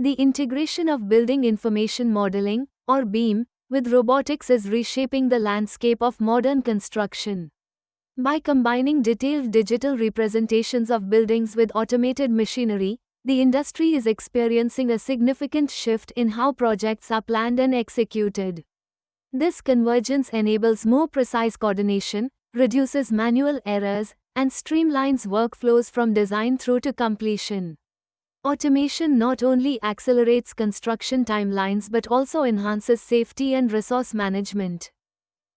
The integration of building information modeling, or BIM, with robotics is reshaping the landscape of modern construction. By combining detailed digital representations of buildings with automated machinery, the industry is experiencing a significant shift in how projects are planned and executed. This convergence enables more precise coordination, reduces manual errors, and streamlines workflows from design through to completion. Automation not only accelerates construction timelines but also enhances safety and resource management.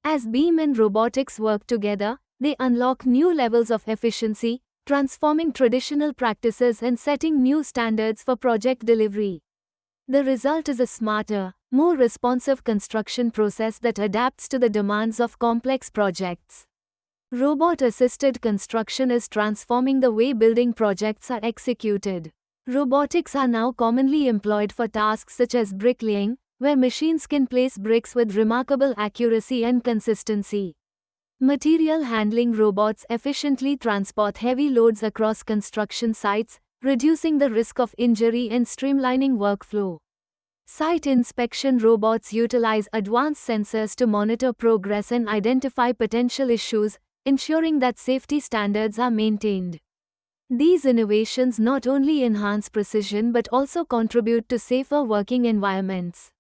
As BIM and robotics work together, they unlock new levels of efficiency, transforming traditional practices and setting new standards for project delivery. The result is a smarter, more responsive construction process that adapts to the demands of complex projects. Robot-assisted construction is transforming the way building projects are executed. Robotics are now commonly employed for tasks such as bricklaying, where machines can place bricks with remarkable accuracy and consistency. Material handling robots efficiently transport heavy loads across construction sites, reducing the risk of injury and streamlining workflow. Site inspection robots utilize advanced sensors to monitor progress and identify potential issues, ensuring that safety standards are maintained. These innovations not only enhance precision but also contribute to safer working environments.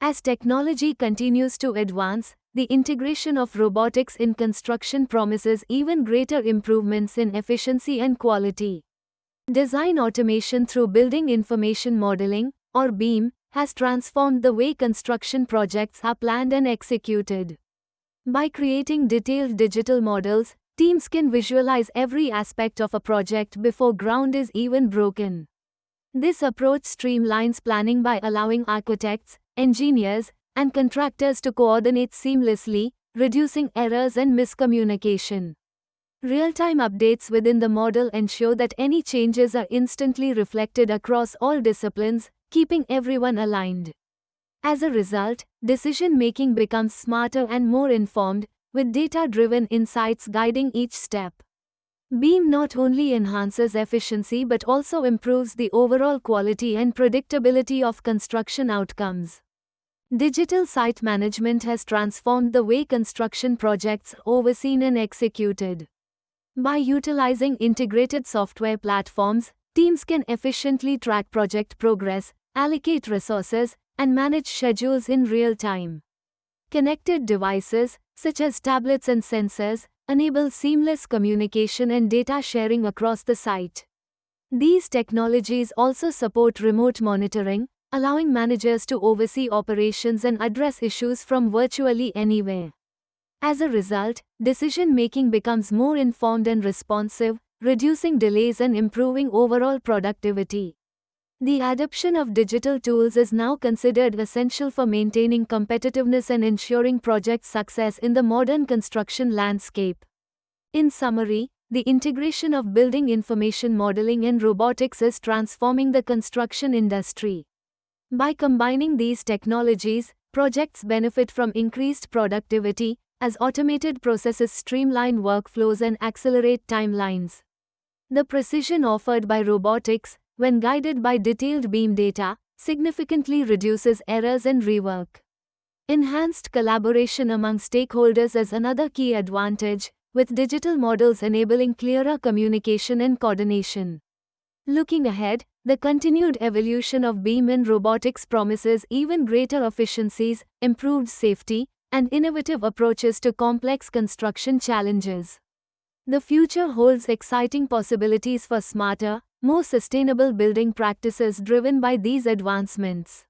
As technology continues to advance, the integration of robotics in construction promises even greater improvements in efficiency and quality. Design automation through building information modeling, or BIM, has transformed the way construction projects are planned and executed. By creating detailed digital models, teams can visualize every aspect of a project before ground is even broken. This approach streamlines planning by allowing architects, engineers, and contractors to coordinate seamlessly, reducing errors and miscommunication. Real-time updates within the model ensure that any changes are instantly reflected across all disciplines, keeping everyone aligned. As a result, decision-making becomes smarter and more informed, with data-driven insights guiding each step. BIM not only enhances efficiency but also improves the overall quality and predictability of construction outcomes. Digital site management has transformed the way construction projects are overseen and executed. By utilizing integrated software platforms, teams can efficiently track project progress, allocate resources, and manage schedules in real time. Connected devices, such as tablets and sensors, enable seamless communication and data sharing across the site. These technologies also support remote monitoring, allowing managers to oversee operations and address issues from virtually anywhere. As a result, decision-making becomes more informed and responsive, reducing delays and improving overall productivity. The adoption of digital tools is now considered essential for maintaining competitiveness and ensuring project success in the modern construction landscape. In summary, the integration of building information modeling and robotics is transforming the construction industry. By combining these technologies, projects benefit from increased productivity, as automated processes streamline workflows and accelerate timelines. The precision offered by robotics, when guided by detailed BIM data, significantly reduces errors and rework. Enhanced collaboration among stakeholders is another key advantage, with digital models enabling clearer communication and coordination. Looking ahead, the continued evolution of BIM and robotics promises even greater efficiencies, improved safety, and innovative approaches to complex construction challenges. The future holds exciting possibilities for smarter, more sustainable building practices driven by these advancements.